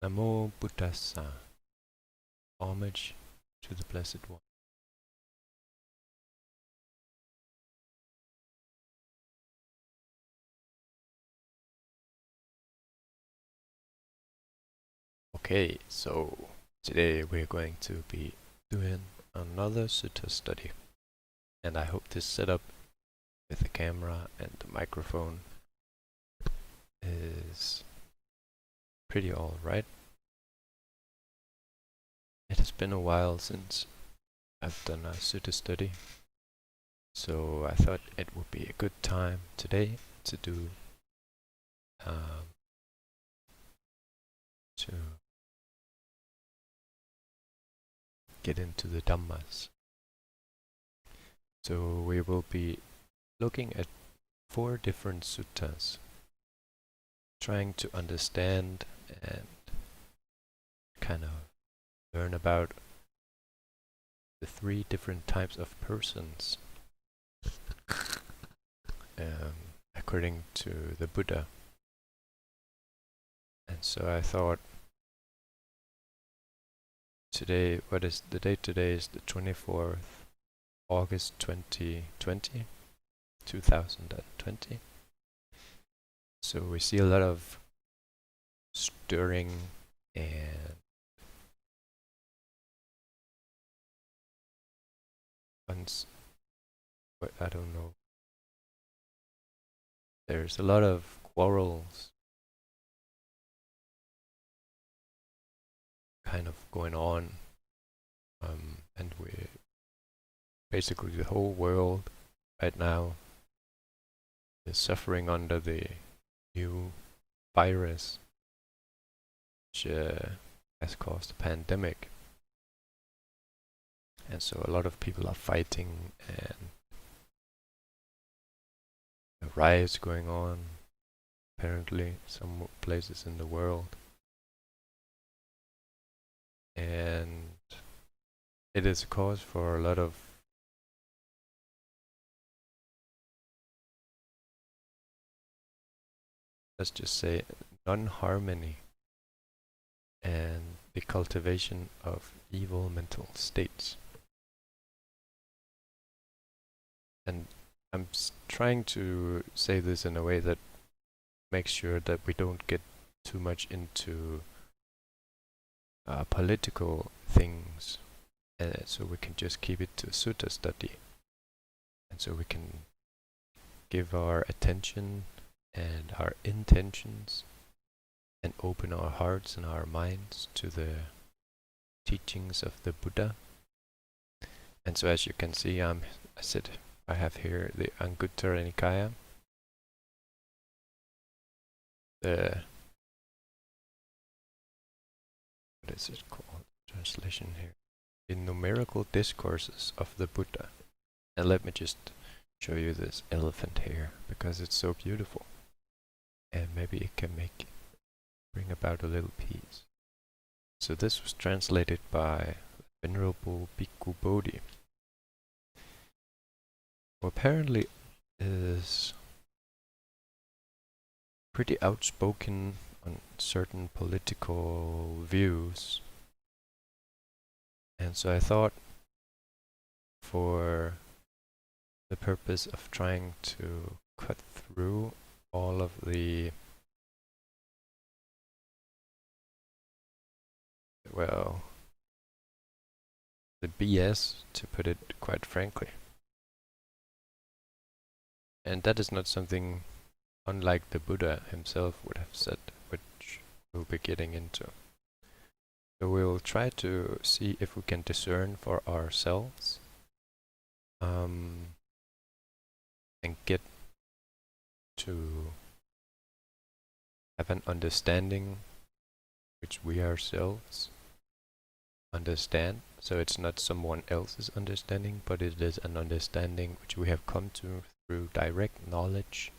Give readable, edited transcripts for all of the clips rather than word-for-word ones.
Namo Buddhassa. Homage to the Blessed One. Okay, so today we're going to be doing another sutta study. And I hope this setup with the camera and the microphone is pretty alright. It has been a while since I've done a sutta study, so I thought it would be a good time today to do to get into the Dhammas. So we will be looking at 4 different suttas, trying to understand and kind of learn about the 3 different types of persons according to the Buddha. And so I thought today, what is the date today? Is the 24th August 2020. So we see a lot of stirring and I don't know. There's a lot of quarrels kind of going on, and we basically the whole world right now is suffering under the new virus, which has caused a pandemic. And so a lot of people are fighting, and the riots going on, apparently, some places in the world. And it is a cause for a lot of let's just say non-harmony and the cultivation of evil mental states. And I'm trying to say this in a way that makes sure that we don't get too much into political things, so we can just keep it to sutta study, and so we can give our attention and our intentions and open our hearts and our minds to the teachings of the Buddha. And so as you can see, I have here the Anguttara Nikaya, what is it called? Translation here. In numerical discourses of the Buddha. And let me just show you this elephant here, because it's so beautiful. And maybe it can bring about a little peace. So this was translated by Venerable Bhikkhu Bodhi, who apparently is pretty outspoken on certain political views. And so I thought, for the purpose of trying to cut through all of the BS, to put it quite frankly. And that is not something unlike the Buddha himself would have said, which we'll be getting into. So we'll try to see if we can discern for ourselves and get to have an understanding which we ourselves understand. So it's not someone else's understanding, but it is an understanding which we have come to through direct knowledge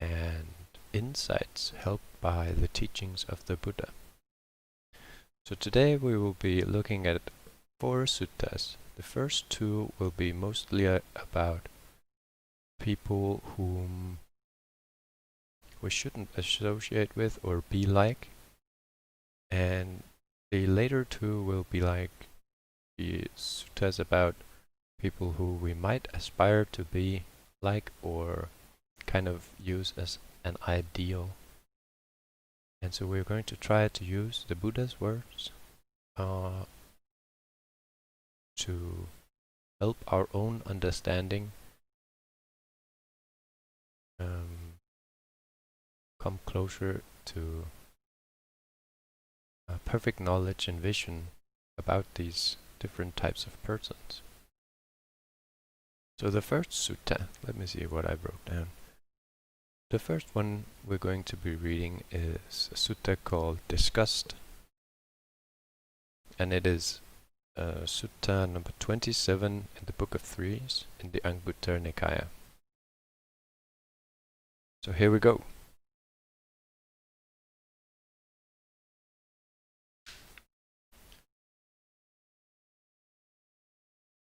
and insights helped by the teachings of the Buddha. So today we will be looking at 4 suttas. The first 2 will be mostly about people whom we shouldn't associate with or be like, And the later two will be like the suttas about people who we might aspire to be like or kind of use as an ideal. And so we're going to try to use the Buddha's words to help our own understanding come closer to perfect knowledge and vision about these different types of persons. So the first sutta, let me see what I wrote down. The first one we're going to be reading is a sutta called Disgust. And it is sutta number 27 in the Book of Threes in the Anguttara Nikaya. So here we go.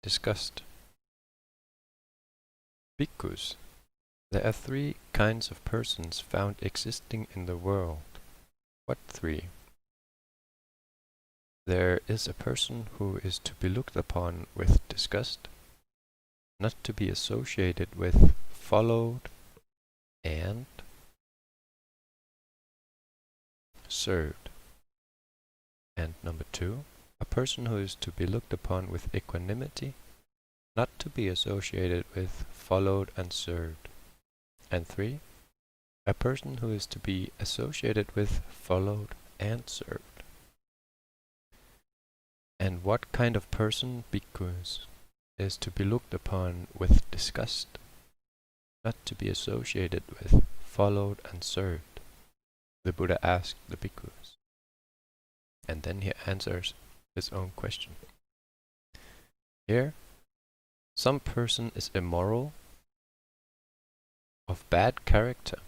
Disgust. Bhikkhus, there are three kinds of persons found existing in the world. What three? There is a person who is to be looked upon with disgust, not to be associated with, followed, and served. And number two, a person who is to be looked upon with equanimity, not to be associated with, followed, and served. And three, a person who is to be associated with, followed, and served. And what kind of person, bhikkhus, is to be looked upon with disgust, not to be associated with, followed, and served? The Buddha asked the bhikkhus. And then he answers his own question. Here, some person is immoral, of bad character.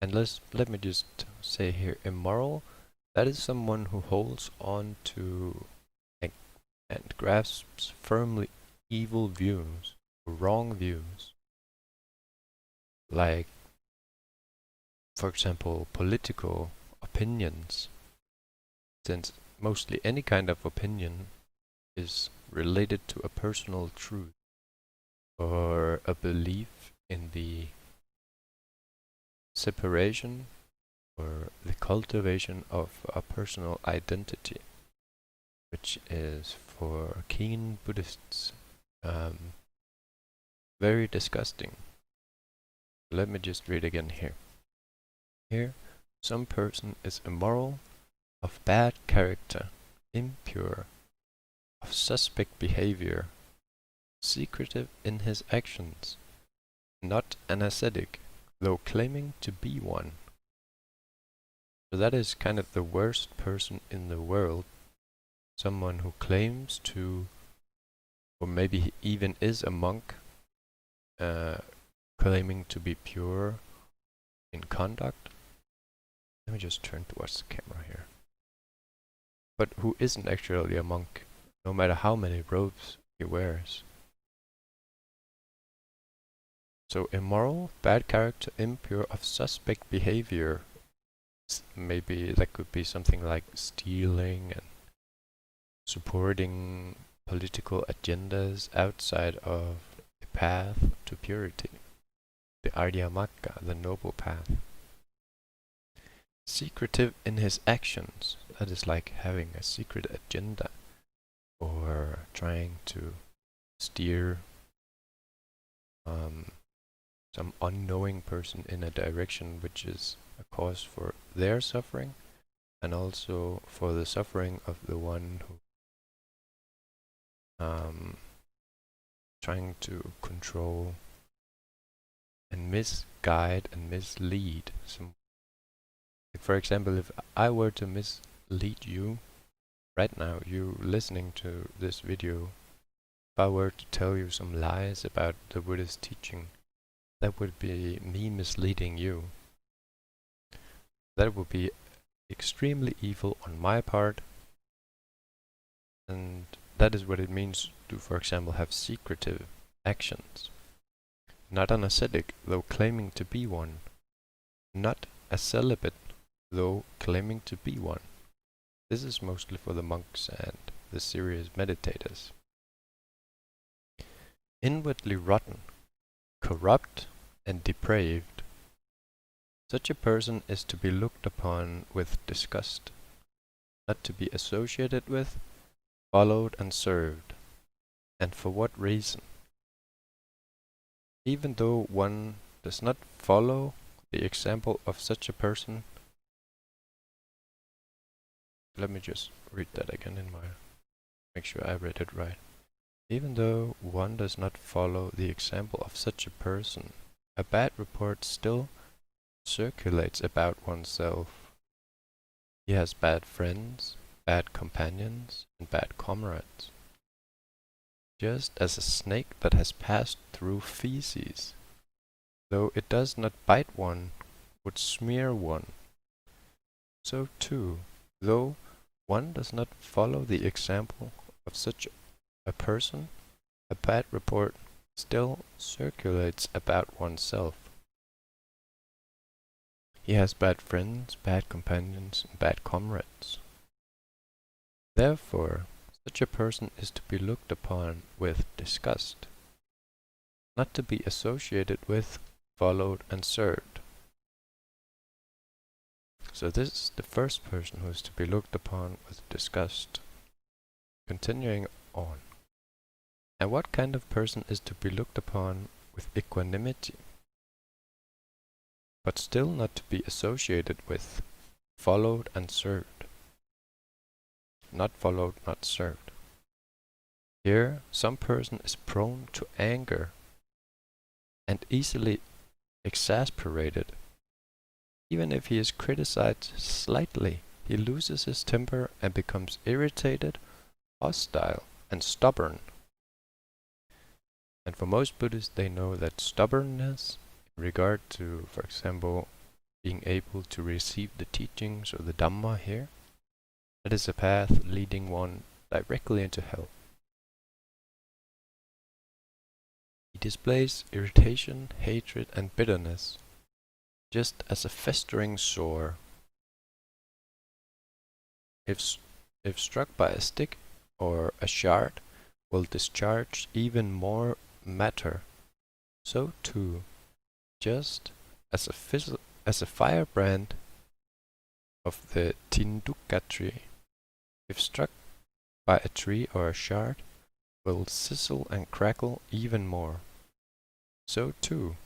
And let me just say here, immoral, that is someone who holds on to and grasps firmly evil views, wrong views. Like, for example, political opinions. Since mostly any kind of opinion is related to a personal truth or a belief in the separation or the cultivation of a personal identity, which is for keen Buddhists very disgusting. Let me just read again here. Here, some person is immoral, of bad character, impure, of suspect behavior, secretive in his actions, not an ascetic, though claiming to be one. So that is kind of the worst person in the world, someone who claims to, or maybe he even is a monk, claiming to be pure in conduct. Let me just turn towards the camera here. But who isn't actually a monk, no matter how many robes he wears. So immoral, bad character, impure, of suspect behavior. Maybe that could be something like stealing and supporting political agendas outside of the path to purity, the Arya Magga, the noble path. Secretive in his actions, that is like having a secret agenda or trying to steer some unknowing person in a direction which is a cause for their suffering and also for the suffering of the one who trying to control and misguide and mislead some. For example, if I were to mislead you right now, you listening to this video, if I were to tell you some lies about the Buddhist teaching, that would be me misleading you. That would be extremely evil on my part, and that is what it means to, for example, have secretive actions. Not an ascetic, though claiming to be one. Not a celibate, though claiming to be one. This is mostly for the monks and the serious meditators. Inwardly rotten, corrupt, and depraved, such a person is to be looked upon with disgust, not to be associated with, followed and served. And for what reason? Even though one does not follow the example of such a person. Let me just read that again make sure I read it right. Even though one does not follow the example of such a person, a bad report still circulates about oneself. He has bad friends, bad companions, and bad comrades. Just as a snake that has passed through feces, though it does not bite one, would smear one, so too, though one does not follow the example of such a person, a bad report still circulates about oneself. He has bad friends, bad companions, and bad comrades. Therefore, such a person is to be looked upon with disgust, not to be associated with, followed, and served. So this is the first person who is to be looked upon with disgust. Continuing on. And what kind of person is to be looked upon with equanimity, but still not to be associated with, followed, and served? Not followed, not served. Here, some person is prone to anger and easily exasperated. Even if he is criticized slightly, he loses his temper and becomes irritated, hostile, and stubborn. And for most Buddhists, they know that stubbornness, in regard to, for example, being able to receive the teachings or the Dhamma here, that is a path leading one directly into hell. He displays irritation, hatred, and bitterness, just as a festering sore. If struck by a stick or a shard, will discharge even more matter. So too, just as a firebrand of the thunderbolt tree, if struck by a tree or a shard, will sizzle and crackle even more. So too,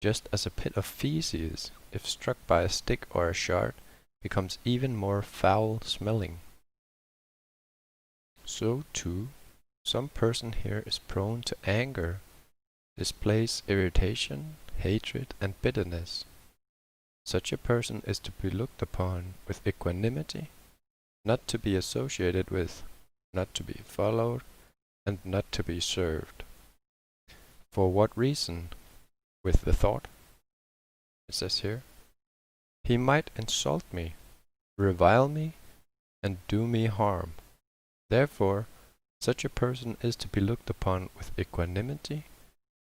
just as a pit of feces, if struck by a stick or a shard, becomes even more foul-smelling. So too, some person here is prone to anger, displays irritation, hatred, and bitterness. Such a person is to be looked upon with equanimity, not to be associated with, not to be followed, and not to be served. For what reason? With the thought, it says here, he might insult me, revile me, and do me harm. Therefore, such a person is to be looked upon with equanimity,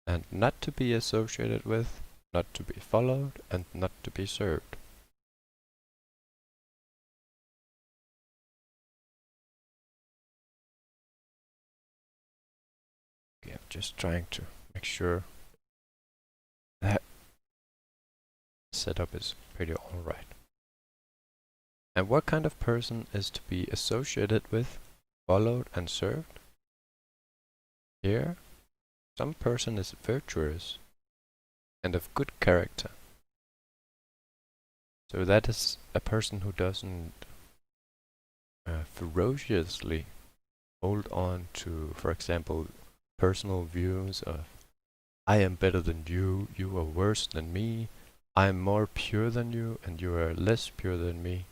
and not to be associated with, not to be followed, and not to be served. Okay, I'm just trying to make sure that setup is pretty alright. And what kind of person is to be associated with, followed, and served? Here, some person is virtuous and of good character. So that is a person who doesn't ferociously hold on to, for example, personal views of I am better than you, you are worse than me, I am more pure than you, and you are less pure than me.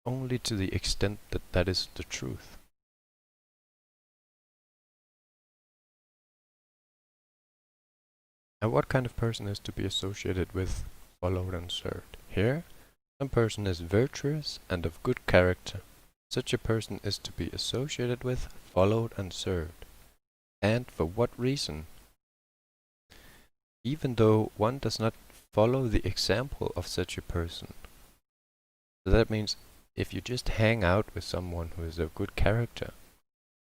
Only to the extent that that is the truth. And what kind of person is to be associated with, followed, and served? Here, some person is virtuous and of good character. Such a person is to be associated with, followed, and served. And for what reason? Even though one does not follow the example of such a person. So that means if you just hang out with someone who is of good character,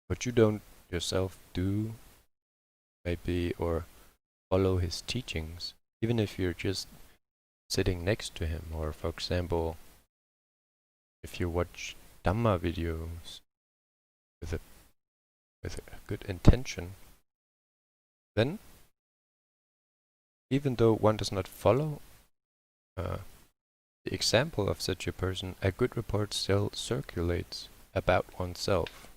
but you don't yourself do maybe or follow his teachings, even if you're just sitting next to him, or for example, if you watch Dhamma videos with a good intention, then even though one does not follow the example of such a person, a good report still circulates about oneself,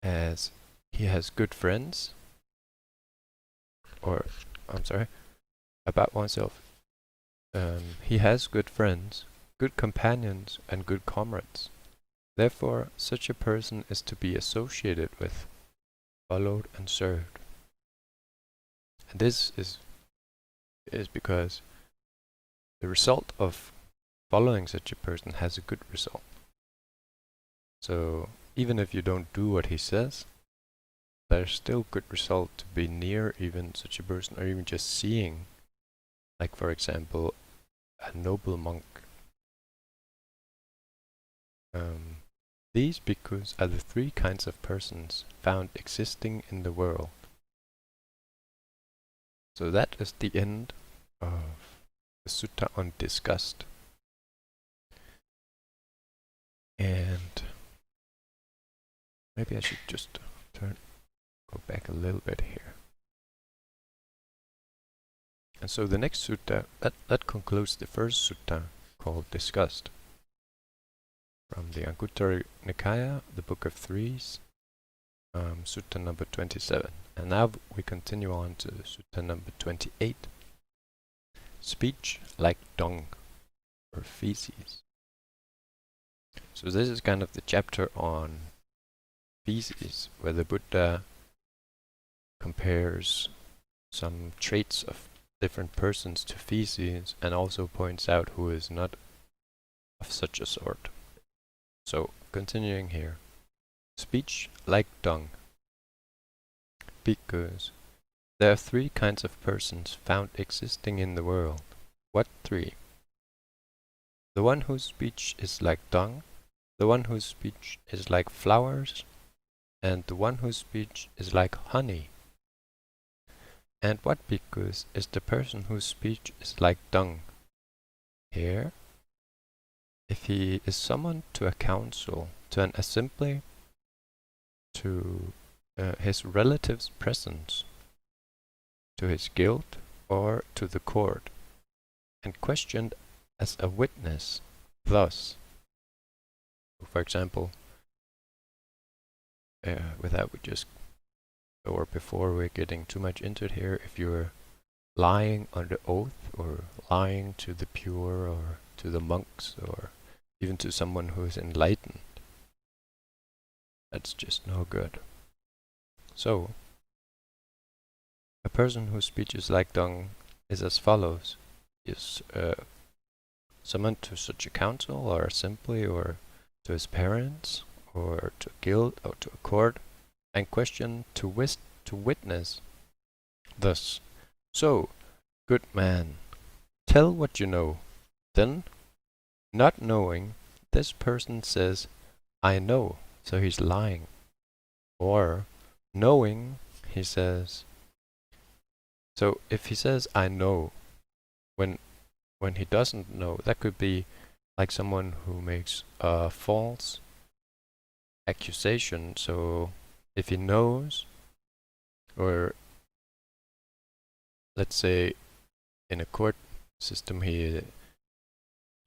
as he has good friends, or I'm sorry, about oneself. He has good friends, good companions, and good comrades. Therefore, such a person is to be associated with, followed, and served. And this is because the result of following such a person has a good result. So even if you don't do what he says, there's still good result to be near even such a person, or even just seeing, like for example, a noble monk. These bhikkhus are the three kinds of persons found existing in the world. So that is the end of the sutta on disgust. And maybe I should just go back a little bit here. And so the next sutta, that concludes the first sutta called Disgust, from the Anguttara Nikaya, the Book of Threes, sutta number 27. And now we continue on to sutta number 28. Speech like dung, or feces. So this is kind of the chapter on feces, where the Buddha compares some traits of different persons to feces, and also points out who is not of such a sort. So, continuing here. Speech like dung. Because there are three kinds of persons found existing in the world. What three? The one whose speech is like dung, the one whose speech is like flowers, and the one whose speech is like honey. And what bhikkhus is the person whose speech is like dung? Here, if he is summoned to a council, to an assembly, to his relative's presence, to his guild, or to the court, and questioned as a witness, thus, for example, before we're getting too much into it here, if you're lying under oath, or lying to the pure, or to the monks, or even to someone who is enlightened, that's just no good. So, a person whose speech is like dung is as follows: is summoned to such a council, or assembly, or to his parents, or to a guild, or to a court, and questioned to witness, thus, so, good man, tell what you know. Then, not knowing, this person says, I know, so he's lying. Or, knowing, he says, so if he says, I know, when he doesn't know, that could be like someone who makes a false accusation. So, if he knows, or let's say in a court system he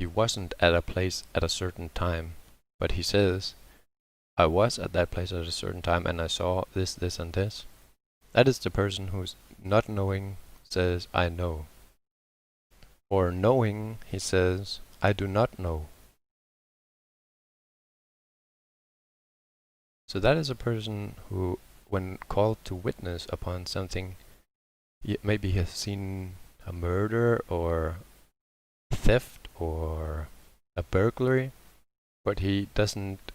wasn't at a place at a certain time, but he says, I was at that place at a certain time and I saw this, this and this. That is the person who's not knowing says, I know. Or knowing, he says, I do not know. So that is a person who, when called to witness upon something, maybe he has seen a murder or theft or a burglary, but he doesn't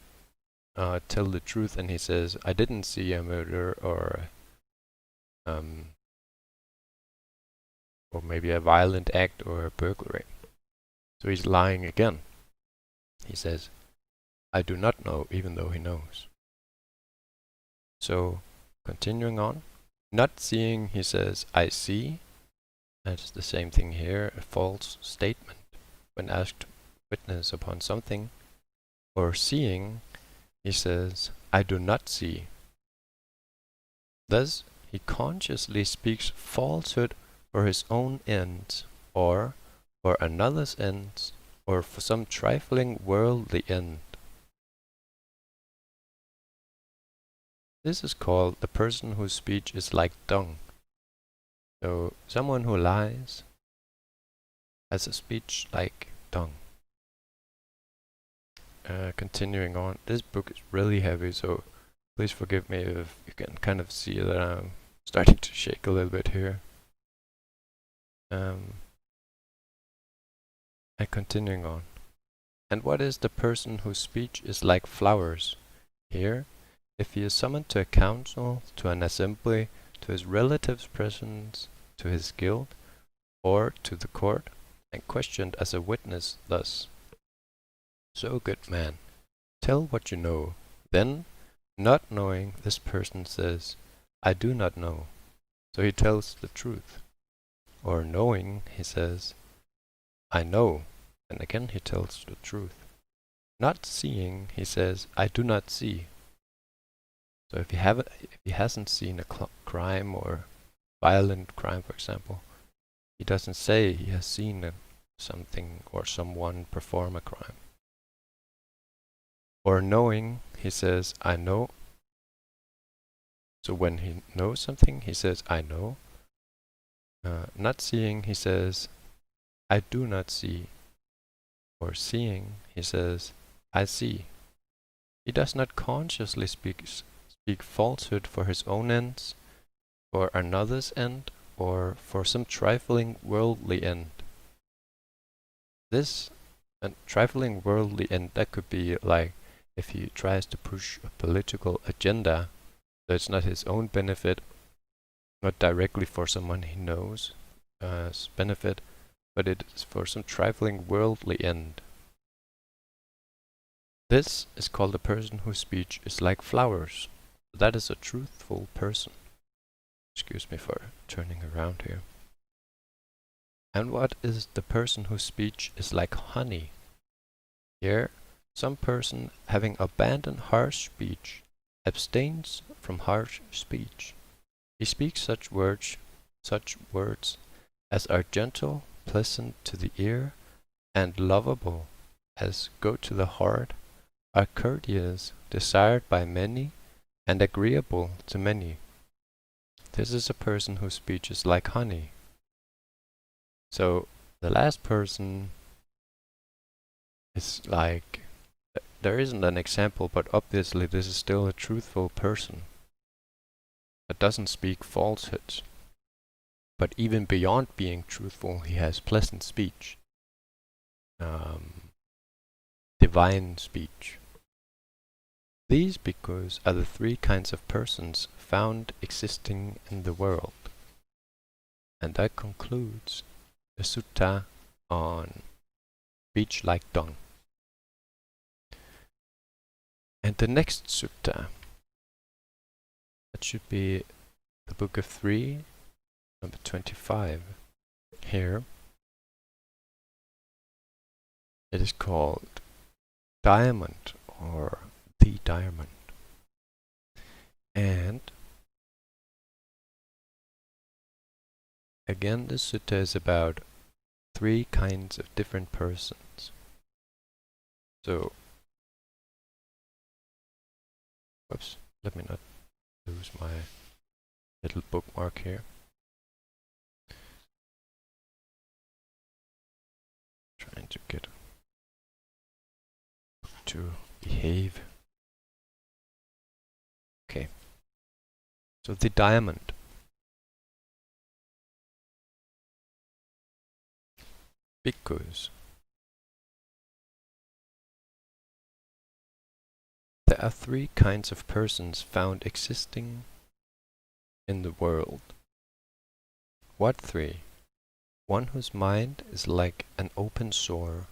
tell the truth, and he says, I didn't see a murder or maybe a violent act or a burglary. So he's lying again. he says, I do not know, even though he knows. So, continuing on, not seeing, he says, I see. That's the same thing here, a false statement. When asked to witness upon something, or seeing, he says, I do not see. Thus, he consciously speaks falsehood for his own ends, or for another's ends, or for some trifling worldly end. This is called the person whose speech is like dung. So, someone who lies has a speech like dung. Continuing on, this book is really heavy, so please forgive me if you can kind of see that I'm starting to shake a little bit here. And continuing on. And what is the person whose speech is like flowers? Here, if he is summoned to a council, to an assembly, to his relatives' presence, to his guild, or to the court, and questioned as a witness thus, So, good man, tell what you know. Then, not knowing, this person says, I do not know. So he tells the truth. Or knowing, he says, I know. And again he tells the truth. Not seeing, he says, I do not see. So if he hasn't seen a crime or violent crime, for example, he doesn't say he has seen something or someone perform a crime. Or knowing, he says, I know. So when he knows something, he says, I know. Not seeing, he says, I do not see. Or seeing, he says, I see. He does not consciously speak falsehood for his own ends, for another's end, or for some trifling worldly end. This trifling worldly end, that could be like if he tries to push a political agenda, so it's not his own benefit, not directly for someone he knows as benefit, but it is for some trifling worldly end. This is called a person whose speech is like flowers. That is a truthful person. Excuse me for turning around here. And what is the person whose speech is like honey? Here, some person having abandoned harsh speech abstains from harsh speech. He speaks such words as are gentle, pleasant to the ear, and lovable, as go to the heart, are courteous, desired by many, and agreeable to many. This is a person whose speech is like honey. So the last person is like, there isn't an example, but obviously this is still a truthful person that doesn't speak falsehoods. But even beyond being truthful, he has pleasant speech, divine speech. These bhikkhus are the three kinds of persons found existing in the world. And that concludes the sutta on speech like dung. And the next sutta, that should be the Book of 3, number 25. Here, it is called Diamond, or the Diamond. And again, this sutta is about three kinds of different persons. So, oops, let me not lose my little bookmark here. Trying to get to behave. Okay. So the diamond. Bhikkhus. There are three kinds of persons found existing in the world. What three? One whose mind is like an open sore,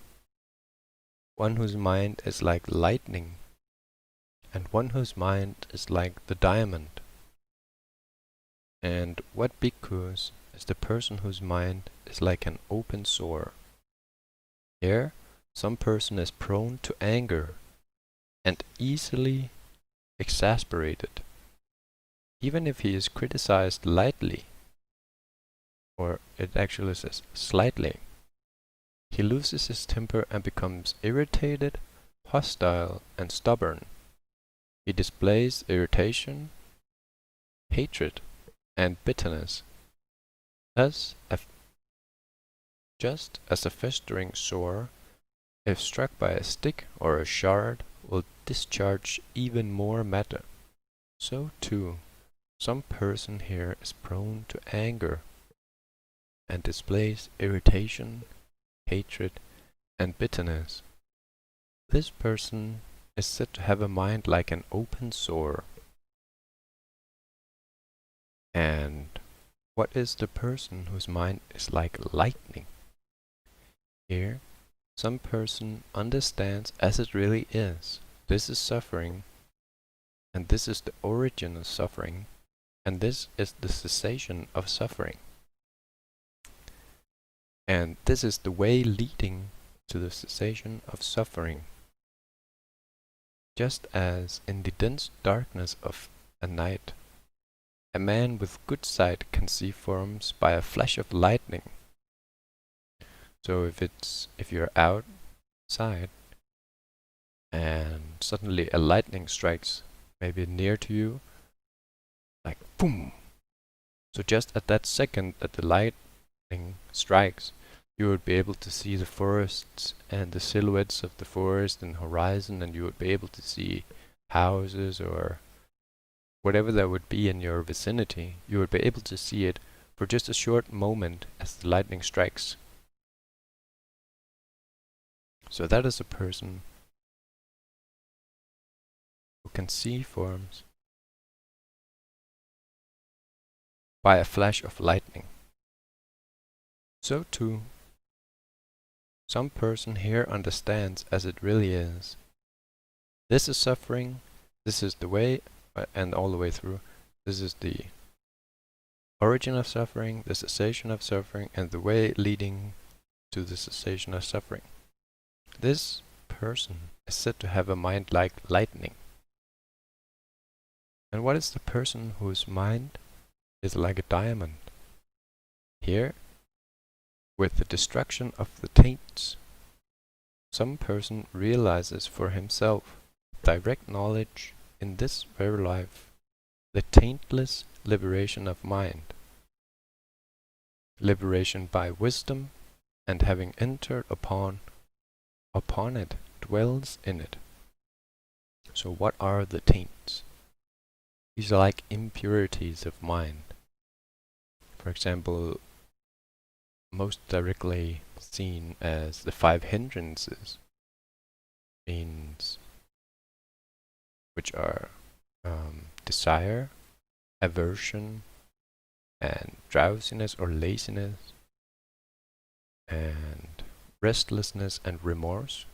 one whose mind is like lightning, and one whose mind is like the diamond. And what bhikkhus is the person whose mind is like an open sore. Here, some person is prone to anger and easily exasperated, even if he is criticized lightly, or it actually says slightly. He loses his temper and becomes irritated, hostile, and stubborn. He displays irritation, hatred, and bitterness. Thus, just as a festering sore, if struck by a stick or a shard, will discharge even more matter, so too, some person here is prone to anger and displays irritation, hatred, and bitterness. This person is said to have a mind like an open sore. And what is the person whose mind is like lightning? Here, some person understands as it really is. This is suffering, and this is the origin of suffering, and this is the cessation of suffering. And this is the way leading to the cessation of suffering. Just as in the dense darkness of a night, a man with good sight can see forms by a flash of lightning. So if you're outside and suddenly a lightning strikes maybe near to you, like boom. So just at that second that the lightning strikes, you would be able to see the forests and the silhouettes of the forest and horizon, and you would be able to see houses or whatever there would be in your vicinity. You would be able to see it for just a short moment as the lightning strikes. So that is a person who can see forms by a flash of lightning. So too, some person here understands as it really is. This is suffering, this is the way, and all the way through. This is the origin of suffering, the cessation of suffering, and the way leading to the cessation of suffering. This person is said to have a mind like lightning. And what is the person whose mind is like a diamond? Here, with the destruction of the taints, some person realizes for himself direct knowledge in this very life, the taintless liberation of mind, liberation by wisdom, and having entered upon it, dwells in it. So what are the taints? These are like impurities of mind. For example, most directly seen as the 5 hindrances, which are desire, aversion, and drowsiness or laziness, and restlessness and remorse,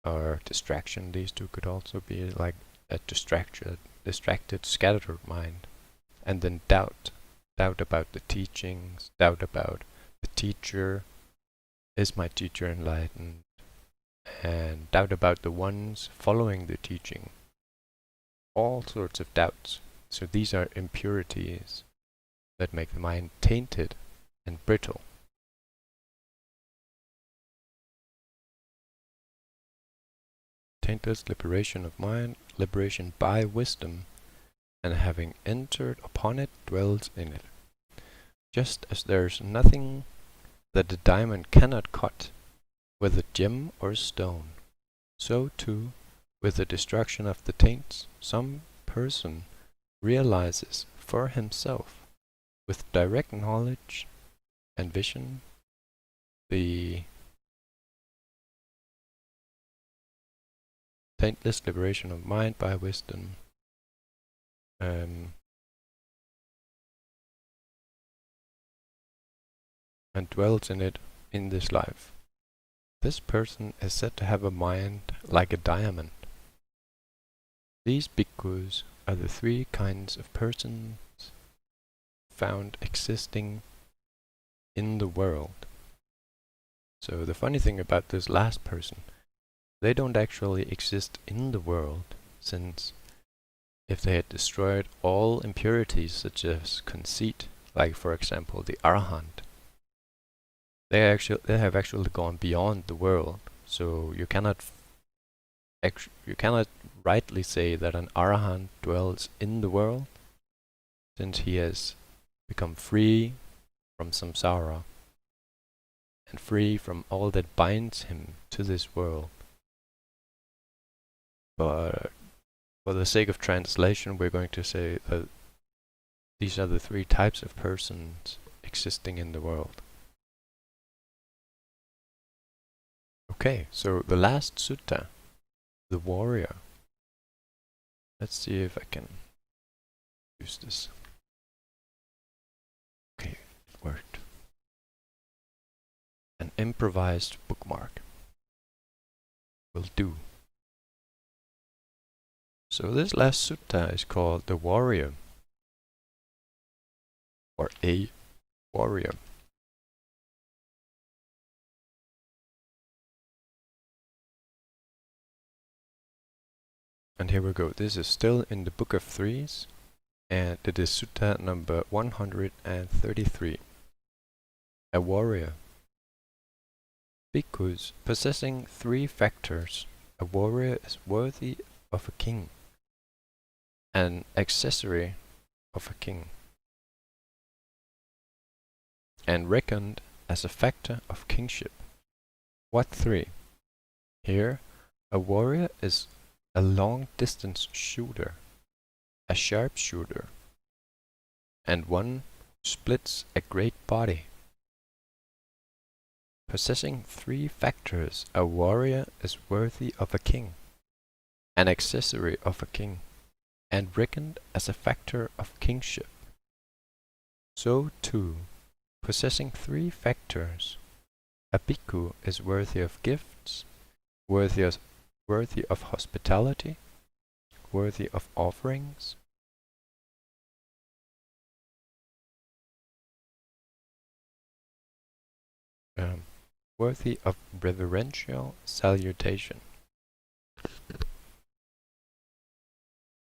or distraction. These two could also be like a distracted, scattered mind. And then doubt about the teachings, doubt about the teacher. Is my teacher enlightened? And doubt about the ones following the teaching. All sorts of doubts. So these are impurities that make the mind tainted and brittle. Taintless liberation of mind, liberation by wisdom, and having entered upon it, dwells in it. Just as there is nothing that the diamond cannot cut with a gem or stone, so too, with the destruction of the taints, some person realizes for himself, with direct knowledge and vision, the taintless liberation of mind by wisdom, and dwells in it in this life. This person is said to have a mind like a diamond. These bhikkhus are the three kinds of persons found existing in the world. So the funny thing about this last person, they don't actually exist in the world, since if they had destroyed all impurities such as conceit, like for example the arahant, they have actually gone beyond the world. So you cannot rightly say that an arahant dwells in the world, since he has become free from samsara and free from all that binds him to this world. But for the sake of translation, we're going to say that these are the three types of persons existing in the world. Okay, so the last sutta, the warrior. Let's see if I can use this. Okay, it worked. An improvised bookmark will do. So this last sutta is called the warrior, or a warrior. And here we go. This is still in the Book of Threes, and it is sutta number 133. A warrior. Bhikkhus possessing three factors, a warrior is worthy of a king, an accessory of a king, and reckoned as a factor of kingship. What three? Here, a warrior is a long-distance shooter, a sharpshooter, and one who splits a great body. Possessing three factors, a warrior is worthy of a king, an accessory of a king, and reckoned as a factor of kingship. So too, possessing three factors, a bhikkhu is worthy of gifts, worthy of hospitality, worthy of offerings, worthy of reverential salutation,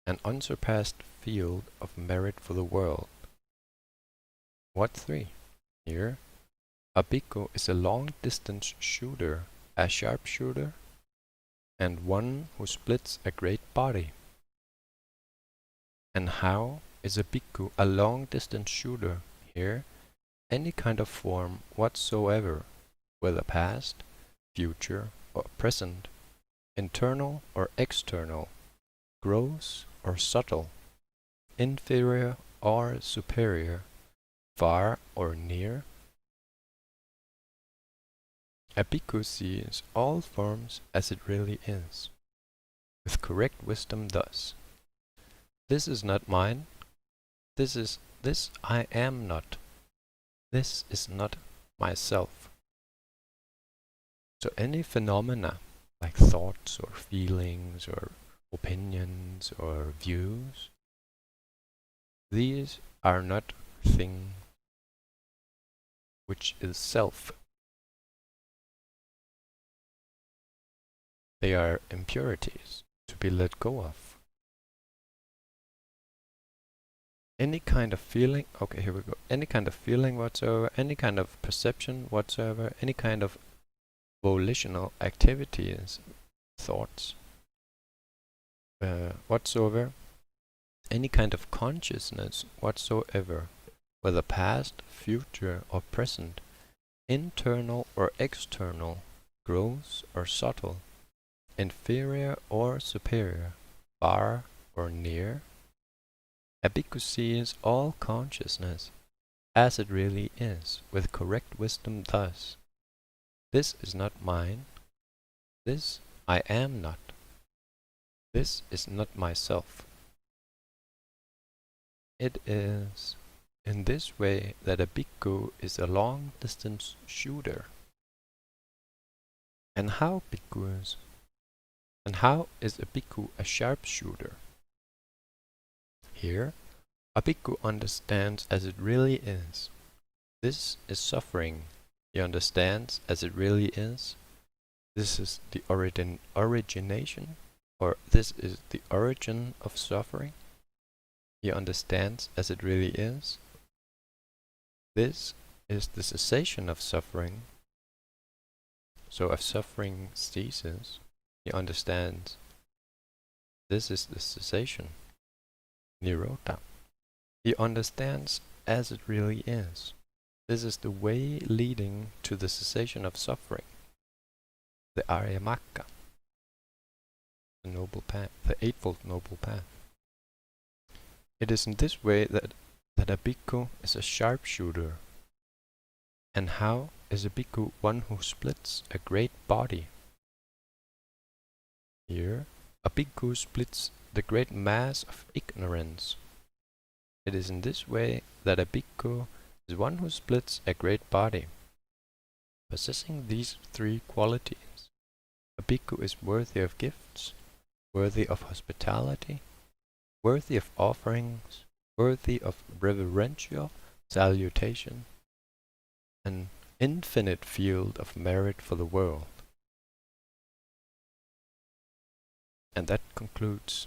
an unsurpassed field of merit for the world. What three? Here, a bhikkhu is a long-distance shooter, a sharpshooter, and one who splits a great body. And how is a bhikkhu a long-distance shooter? Here, any kind of form whatsoever, whether past, future, or present, internal or external, gross or subtle, inferior or superior, far or near. A bhikkhu sees all forms as it really is, with correct wisdom thus: this is not mine, this I am not, this is not myself. So any phenomena, like thoughts or feelings or opinions or views, these are not things which is self. They are impurities to be let go of. Any kind of feeling, okay, here we go. Any kind of feeling whatsoever, any kind of perception whatsoever, any kind of volitional activities, thoughts whatsoever, any kind of consciousness whatsoever, whether past, future, or present, internal or external, gross or subtle, inferior or superior, far or near. A bhikkhu sees all consciousness as it really is, with correct wisdom thus: this is not mine, this I am not, this is not myself. It is in this way that a bhikkhu is a long-distance shooter. And how, bhikkhus? And how is a bhikkhu a sharpshooter? Here, a bhikkhu understands as it really is. This is suffering. He understands as it really is. This is the origination, or this is the origin of suffering. He understands as it really is. This is the cessation of suffering. So if suffering ceases, he understands this is the cessation, nirodha. He understands as it really is. This is the way leading to the cessation of suffering, the Arya-magga, the noble path, the Eightfold Noble Path. It is in this way that a bhikkhu is a sharpshooter. And how is a bhikkhu one who splits a great body? Here, a bhikkhu splits the great mass of ignorance. It is in this way that a bhikkhu is one who splits a great body. Possessing these three qualities, a bhikkhu is worthy of gifts, worthy of hospitality, worthy of offerings, worthy of reverential salutation, an infinite field of merit for the world. And that concludes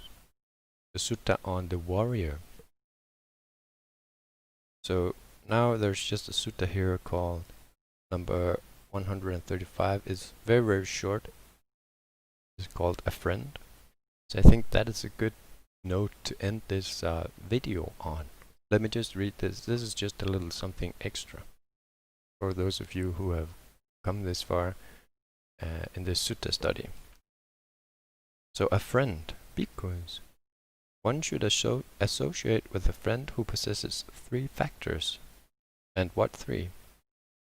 the sutta on the warrior. So now there's just a sutta here called number 135. It's very, very short. It's called a friend. So I think that is a good note to end this video on. Let me just read this. This is just a little something extra for those of you who have come this far in this sutta study. So a friend, bhikkhus. One should associate with a friend who possesses three factors. And what three?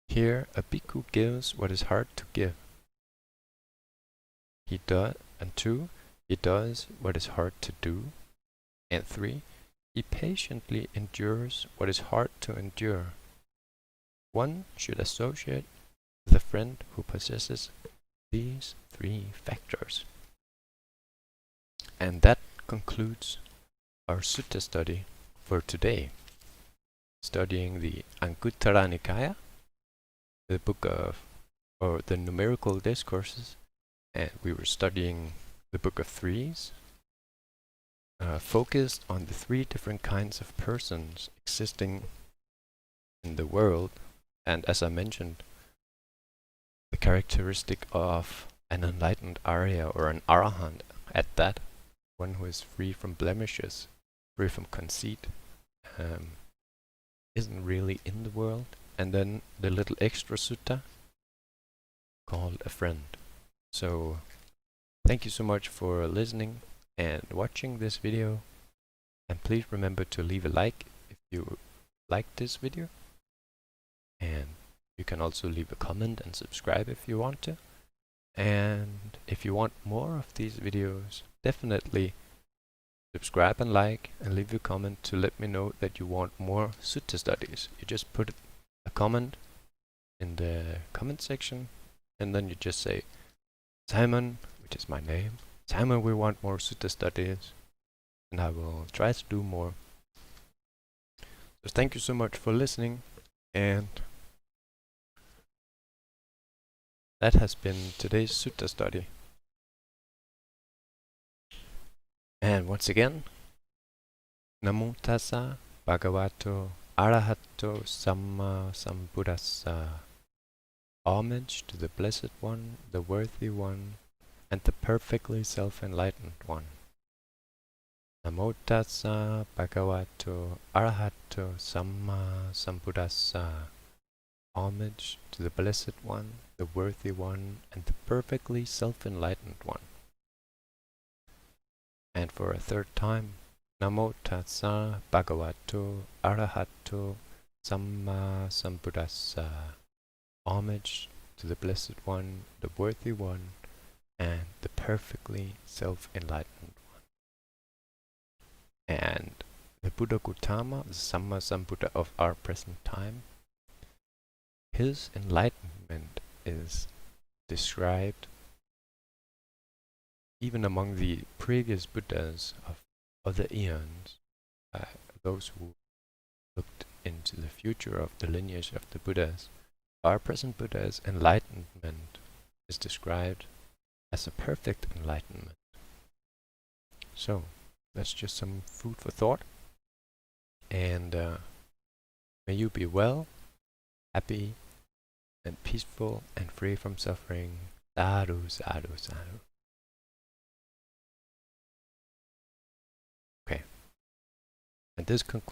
Here a bhikkhu gives what is hard to give. And two, he does what is hard to do. And three, he patiently endures what is hard to endure. One should associate with a friend who possesses these three factors. And that concludes our sutta study for today. Studying the Anguttara Nikaya, the book of, or the numerical discourses, and we were studying the book of threes, focused on the three different kinds of persons existing in the world, and as I mentioned, the characteristic of an enlightened Arya or an Arahant at that, one who is free from blemishes, free from conceit, isn't really in the world, and then the little extra sutta called a friend. So thank you so much for listening and watching this video, and please remember to leave a like if you liked this video, and you can also leave a comment and subscribe if you want to. And if you want more of these videos, definitely subscribe and like and leave a comment to let me know that you want more sutta studies. You just put a comment in the comment section, and then you just say, Simon, which is my name, Simon, we want more sutta studies, and I will try to do more. So thank you so much for listening, and that has been today's sutta study. And once again, Namo Tassa Bhagavato Arahato Samma Sambuddhassa. Homage to the Blessed One, the Worthy One, and the perfectly self-enlightened One. Namo Tassa Bhagavato Arahato Samma Sambuddhassa. Homage to the Blessed One, the Worthy One, and the perfectly self-enlightened One. And for a third time, Namo Tassa Bhagavato Arahato Samma Sambuddhassa. Homage to the Blessed One, the Worthy One, and the perfectly self-enlightened One. And the Buddha Gautama, the Samma Sambuddha of our present time, his enlightenment is described even among the previous Buddhas of other eons, those who looked into the future of the lineage of the Buddhas. Our present Buddha's enlightenment is described as a perfect enlightenment. So, that's just some food for thought. And may you be well, happy, and peaceful, and free from suffering. Sadhu, sadhu, sadhu. Okay. And this concludes